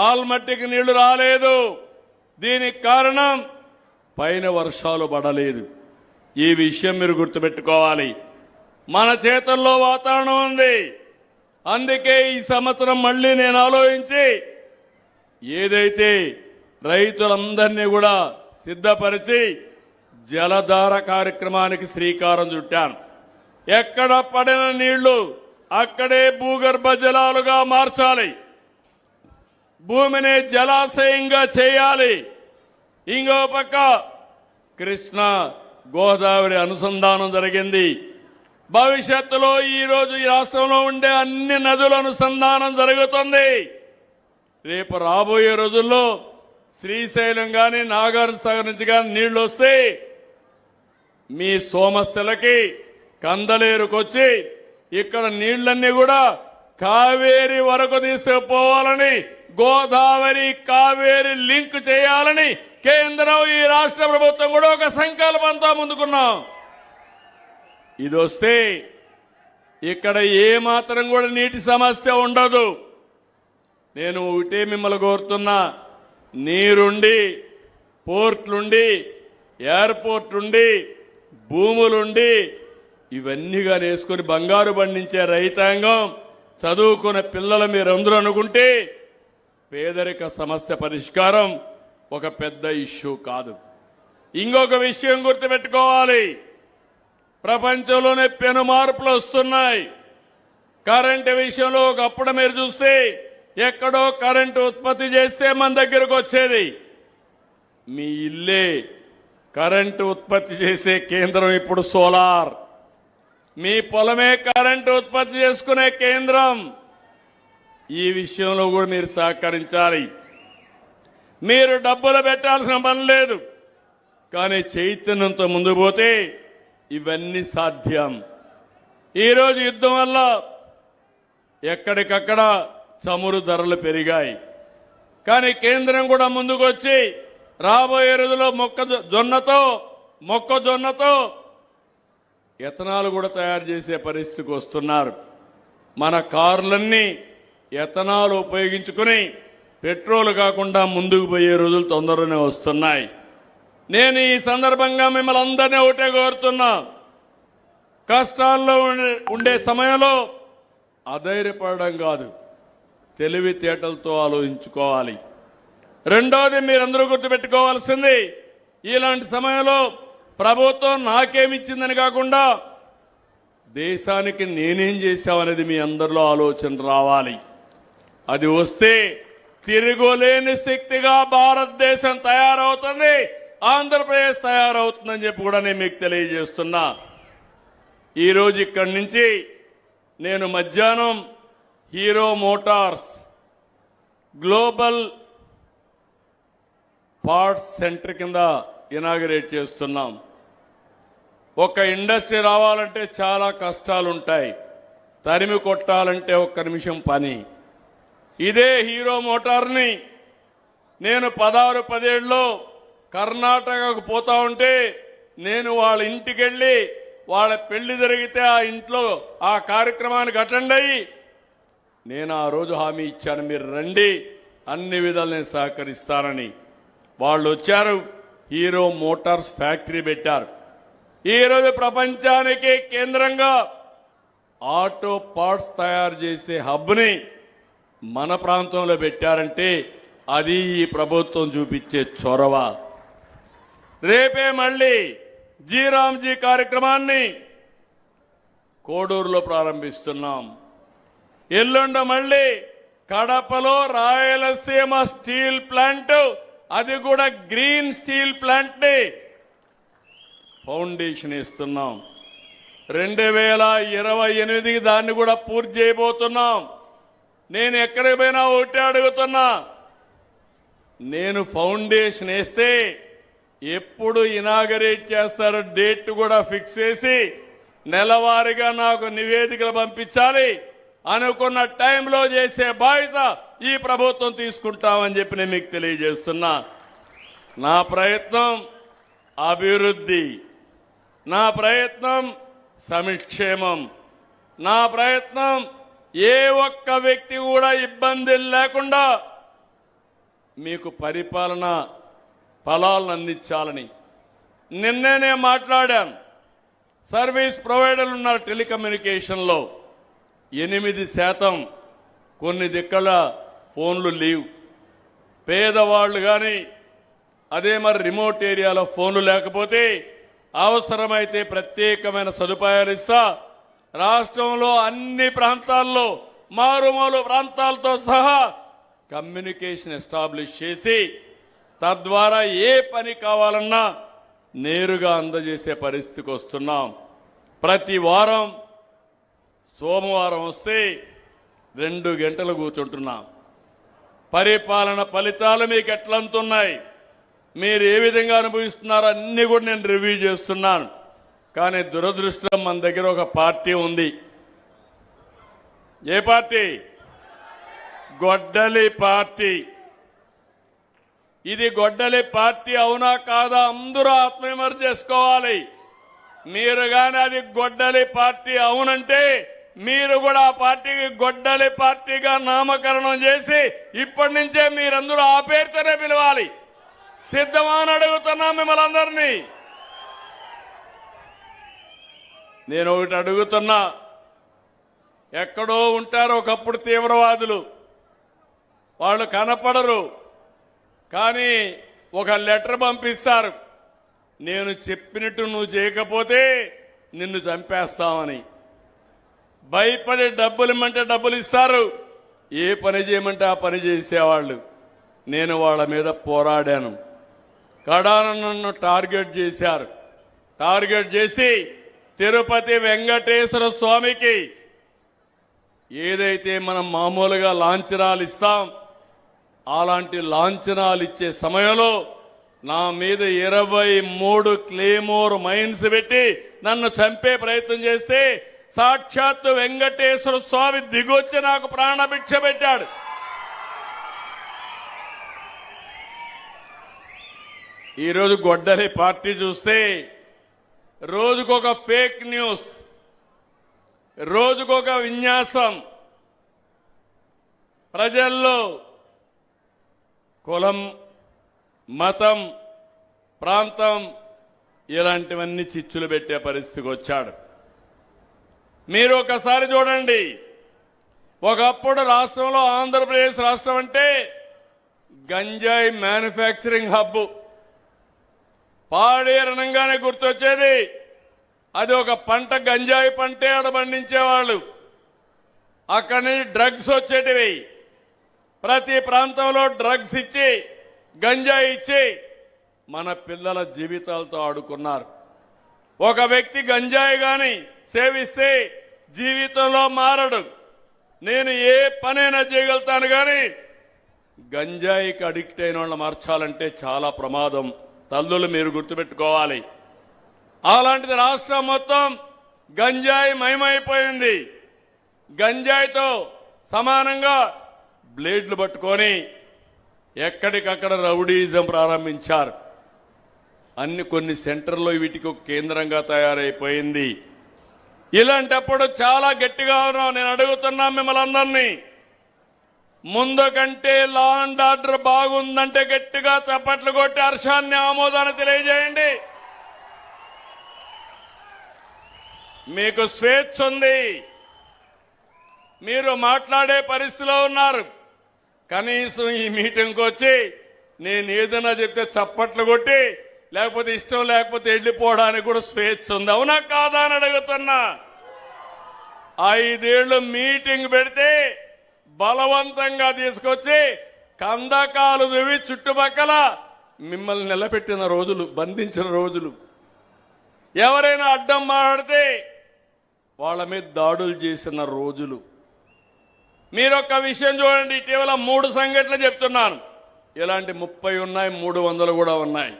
ఆల్మట్టికి నీళ్లు రాలేదు. దీనికి కారణం పైన వర్షాలు పడలేదు. ఈ విషయం మీరు గుర్తుపెట్టుకోవాలి. మన చేతుల్లో వాతావరణం ఉంది. అందుకే ఈ సంవత్సరం మళ్ళీ నేను ఆలోచించి ఏదైతే రైతులందరినీ కూడా సిద్ధపరిచి జలధార కార్యక్రమానికి శ్రీకారం చుట్టాను. ఎక్కడ పడిన నీళ్లు అక్కడే భూగర్భ జలాలుగా మార్చాలి, భూమిని జలాశయంగా చేయాలి. ఇంకో పక్క కృష్ణా గోదావరి అనుసంధానం జరిగింది. భవిష్యత్తులో ఈరోజు ఈ రాష్ట్రంలో ఉండే అన్ని నదుల అనుసంధానం జరుగుతుంది. రేపు రాబోయే రోజుల్లో శ్రీశైలం కానీ నాగార్జున సాగర్ నుంచి కానీ నీళ్లు వస్తే మీ సోమస్యలకి కందలేరుకొచ్చి ఇక్కడ నీళ్లన్నీ కూడా కావేరి వరకు తీసుకుపోవాలని, గోదావరి కావేరి లింక్ చేయాలని కేంద్రం ఈ రాష్ట్ర ప్రభుత్వం కూడా ఒక సంకల్పంతో ముందుకున్నాం. ఇది వస్తే ఇక్కడ ఏ మాత్రం కూడా నీటి సమస్య ఉండదు. నేను ఒకటే మిమ్మల్ని కోరుతున్నా, నీరుండి, పోర్ట్లుండి, ఎయిర్పోర్ట్ ఉండి, భూములుండి ఇవన్నీగా వేసుకుని బంగారు పండించే రైతాంగం, చదువుకునే పిల్లలు మీరందరూ అనుకుంటే పేదరిక సమస్య పరిష్కారం ఒక పెద్ద ఇష్యూ కాదు. ఇంకొక విషయం గుర్తుపెట్టుకోవాలి. ప్రపంచంలోనే పెను మార్పులు వస్తున్నాయి. కరెంటు విషయంలో ఒకప్పుడు మీరు చూస్తే ఎక్కడో కరెంటు ఉత్పత్తి చేస్తే మన దగ్గరకు వచ్చేది. మీ ఇల్లే కరెంటు ఉత్పత్తి చేసే కేంద్రం ఇప్పుడు సోలార్. మీ పొలమే కరెంటు ఉత్పత్తి చేసుకునే కేంద్రం. ఈ విషయంలో కూడా మీరు సహకరించాలి. మీరు డబ్బులు పెట్టాల్సిన పని లేదు, కానీ చైతన్యంతో ముందు పోతే ఇవన్నీ సాధ్యం. ఈరోజు యుద్ధం వల్ల ఎక్కడికక్కడ చమురు ధరలు పెరిగాయి. కానీ కేంద్రం కూడా ముందుకొచ్చి రాబోయే రోజుల్లో మొక్కజొన్నతో ఎథనాల్ కూడా తయారు చేసే పరిస్థితికి వస్తున్నారు. మన కార్లన్నీ ఎథనాల్ ఉపయోగించుకుని పెట్రోల్ కాకుండా ముందుకు పోయే రోజులు తొందరగానే వస్తున్నాయి. నేను ఈ సందర్భంగా మిమ్మల్ని అందరినీ ఒకటే కోరుతున్నా, కష్టాల్లో ఉండే సమయంలో అధైర్యపడడం కాదు, తెలివితేటలతో ఆలోచించుకోవాలి. రెండోది మీరందరూ గుర్తుపెట్టుకోవాల్సింది, ఇలాంటి సమయంలో ప్రభుత్వం నాకేమిచ్చిందని కాకుండా దేశానికి నేనేం చేశామనేది మీ అందరిలో ఆలోచన రావాలి. అది వస్తే తిరుగులేని శక్తిగా భారతదేశం తయారవుతుంది, ఆంధ్రప్రదేశ్ తయారవుతుందని చెప్పి కూడా నేను మీకు తెలియజేస్తున్నా. ఈరోజు ఇక్కడి నుంచి నేను మధ్యాహ్నం hero Motors global parts centre కింద ఇనాగరేట్ చేస్తున్నాం. ఒక ఇండస్ట్రీ రావాలంటే చాలా కష్టాలుంటాయి, తరిమి కొట్టాలంటే ఒక్క నిమిషం పని. ఇదే హీరో మోటార్ని నేను 16-17లో కర్ణాటకకు పోతా ఉంటే నేను వాళ్ళ ఇంటికి వెళ్ళి వాళ్ళ పెళ్లి జరిగితే ఆ ఇంట్లో ఆ కార్యక్రమానికి అటెండ్ అయ్యి నేను ఆ రోజు హామీ ఇచ్చాను, మీరు రండి, అన్ని విధాలు నేను సహకరిస్తానని. వాళ్ళు వచ్చారు, హీరో మోటార్స్ ఫ్యాక్టరీ పెట్టారు. ఈరోజు ప్రపంచానికి కేంద్రంగా ఆటో పార్ట్స్ తయారు చేసే హబ్ని మన ప్రాంతంలో పెట్టారంటే అది ఈ ప్రభుత్వం చూపించే చొరవ. రేపే మళ్ళీ జీరామ్జీ కార్యక్రమాన్ని కోడూరులో ప్రారంభిస్తున్నాం. ఎల్లుండ మళ్ళీ కడపలో రాయలసీమ స్టీల్ ప్లాంట్, అది కూడా గ్రీన్ స్టీల్ ప్లాంట్ ని ఫౌండేషన్ ఇస్తున్నాం. 2028 దాన్ని కూడా పూర్తి చేయబోతున్నాం. నేను ఎక్కడికి పోయినా ఒకటే అడుగుతున్నా, నేను ఫౌండేషన్ వేస్తే ఎప్పుడు ఇనాగరేట్ చేస్తారో డేట్ కూడా ఫిక్స్ చేసి నెలవారీగా నాకు నివేదికలు పంపించాలి. అనుకున్న టైంలో చేసే బాధ్యత ఈ ప్రభుత్వం తీసుకుంటామని చెప్పి నేను మీకు తెలియజేస్తున్నా. నా ప్రయత్నం అభివృద్ధి, నా ప్రయత్నం సంక్షేమం, నా ప్రయత్నం ఏ ఒక్క వ్యక్తి కూడా ఇబ్బందులు లేకుండా మీకు పరిపాలన ఫలాలను అందించాలని నిన్నే మాట్లాడాను. సర్వీస్ ప్రొవైడర్లు ఉన్నారు టెలికమ్యూనికేషన్లో 8% కొన్ని దిక్కల ఫోన్లు లీవ్. పేదవాళ్ళు కానీ అదే మరి రిమోట్ ఏరియాలో ఫోన్లు లేకపోతే అవసరమైతే ప్రత్యేకమైన సదుపాయాలు ఇస్తా. రాష్ట్రంలో అన్ని ప్రాంతాల్లో మారుమూల ప్రాంతాలతో సహా కమ్యూనికేషన్ ఎస్టాబ్లిష్ చేసి తద్వారా ఏ పని కావాలన్నా నేరుగా అందజేసే పరిస్థితికి వస్తున్నాం. ప్రతి వారం సోమవారం వస్తే 2 గంటలు కూర్చుంటున్నాం. పరిపాలన ఫలితాలు మీకు ఎట్లంతున్నాయి, మీరు ఏ విధంగా అనుభవిస్తున్నారో అన్ని కూడా నేను రివ్యూ చేస్తున్నాను. కానీ దురదృష్టం మన దగ్గర ఒక పార్టీ ఉంది. ఏ పార్టీ? గొడ్డలి పార్టీ. ఇది గొడ్డలి పార్టీ అవునా కాదా అందరూ ఆత్మవిమర్శ చేసుకోవాలి. మీరు గాని అది గొడ్డలి పార్టీ అవునంటే మీరు కూడా ఆ పార్టీకి గొడ్డలి పార్టీగా నామకరణం చేసి ఇప్పటి నుంచే మీరందరూ ఆ పేరుతోనే పిలవాలి. సిద్ధమా అని అడుగుతున్నా మిమ్మల్ని అందరినీ. నేను ఒకటి అడుగుతున్నా, ఎక్కడో ఉంటారు ఒకప్పుడు తీవ్రవాదులు, వాళ్ళు కనపడరు కానీ ఒక లెటర్ పంపిస్తారు, నేను చెప్పినట్టు నువ్వు చేయకపోతే నిన్ను చంపేస్తామని. భయపడి డబ్బులు ఇమ్మంటే డబ్బులు ఇస్తారు, ఏ పని చేయమంటే ఆ పని చేసేవాళ్ళు. నేను వాళ్ళ మీద పోరాడాను. కడాన నన్ను టార్గెట్ చేశారు. టార్గెట్ చేసి తిరుపతి వెంకటేశ్వర స్వామికి ఏదైతే మనం మామూలుగా లాంఛనాలు ఇస్తాం అలాంటి లాంఛనాలు ఇచ్చే సమయంలో నా మీద 23 క్లేమోర్ మైన్స్ పెట్టి నన్ను చంపే ప్రయత్నం చేస్తే సాక్షాత్తు వెంకటేశ్వర స్వామి దిగొచ్చి నాకు ప్రాణభిక్ష పెట్టాడు. ఈరోజు గొడ్డలి పార్టీ చూస్తే రోజుకొక ఫేక్ న్యూస్, రోజుకొక విన్యాసం, ప్రజల్లో కులం, మతం, ప్రాంతం ఇలాంటివన్నీ చిచ్చులు పెట్టే పరిస్థితికి వచ్చాడు. మీరు ఒకసారి చూడండి, ఒకప్పుడు రాష్ట్రంలో ఆంధ్రప్రదేశ్ రాష్ట్రం అంటే గంజాయి మ్యానుఫ్యాక్చరింగ్ హబ్. పాడేరనంగానే గుర్తొచ్చేది. అది ఒక పంట, గంజాయి పంటే ఆడ పండించేవాళ్ళు. అక్కడి నుంచి డ్రగ్స్ వచ్చేటివి. ప్రతి ప్రాంతంలో డ్రగ్స్ ఇచ్చి గంజాయి ఇచ్చి మన పిల్లల జీవితాలతో ఆడుకున్నారు. ఒక వ్యక్తి గంజాయి గాని సేవిస్తే జీవితంలో మారడు. నేను ఏ పనైనా చేయగలుగుతాను కానీ గంజాయికి అడిక్ట్ అయిన వాళ్ళని మార్చాలంటే చాలా ప్రమాదం. తల్లులు మీరు గుర్తుపెట్టుకోవాలి. అలాంటిది రాష్ట్రం మొత్తం గంజాయి మయమైపోయింది. గంజాయితో సమానంగా బ్లేడ్లు పట్టుకొని ఎక్కడికక్కడ రౌడీజం ప్రారంభించారు. కొన్ని సెంటర్లో వీటికి ఒక కేంద్రంగా తయారైపోయింది. ఇలాంటప్పుడు చాలా గట్టిగా ఉన్నాం. నేను అడుగుతున్నా మిమ్మల్ని అందరినీ, ముందు కంటే లా అండ్ ఆర్డర్ బాగుందంటే గట్టిగా చప్పట్లు కొట్టి హర్షాన్ని, ఆమోదాన్ని తెలియజేయండి. మీకు స్వేచ్ఛ ఉంది, మీరు మాట్లాడే పరిస్థితిలో ఉన్నారు. కనీసం ఈ మీటింగ్కి వచ్చి నేను ఏదైనా చెప్తే చప్పట్లు కొట్టి లేకపోతే ఇష్టం లేకపోతే వెళ్ళిపోవడానికి కూడా స్వేచ్ఛ ఉంది. అవునా కాదా అని అడుగుతున్నా. 5 ఏళ్లు మీటింగ్ పెడితే బలవంతంగా తీసుకొచ్చి కందకాలు దువ్వి చుట్టుపక్కల మిమ్మల్ని నిలబెట్టిన రోజులు, బంధించిన రోజులు. ఎవరైనా అడ్డం మాట్లాడితే వాళ్ళ మీద దాడులు చేసిన రోజులు. మీరొక్క విషయం చూడండి, ఇటీవల 3 సంఘటనలు చెప్తున్నాను. ఇలాంటి 30 ఉన్నాయి, 300 కూడా ఉన్నాయి.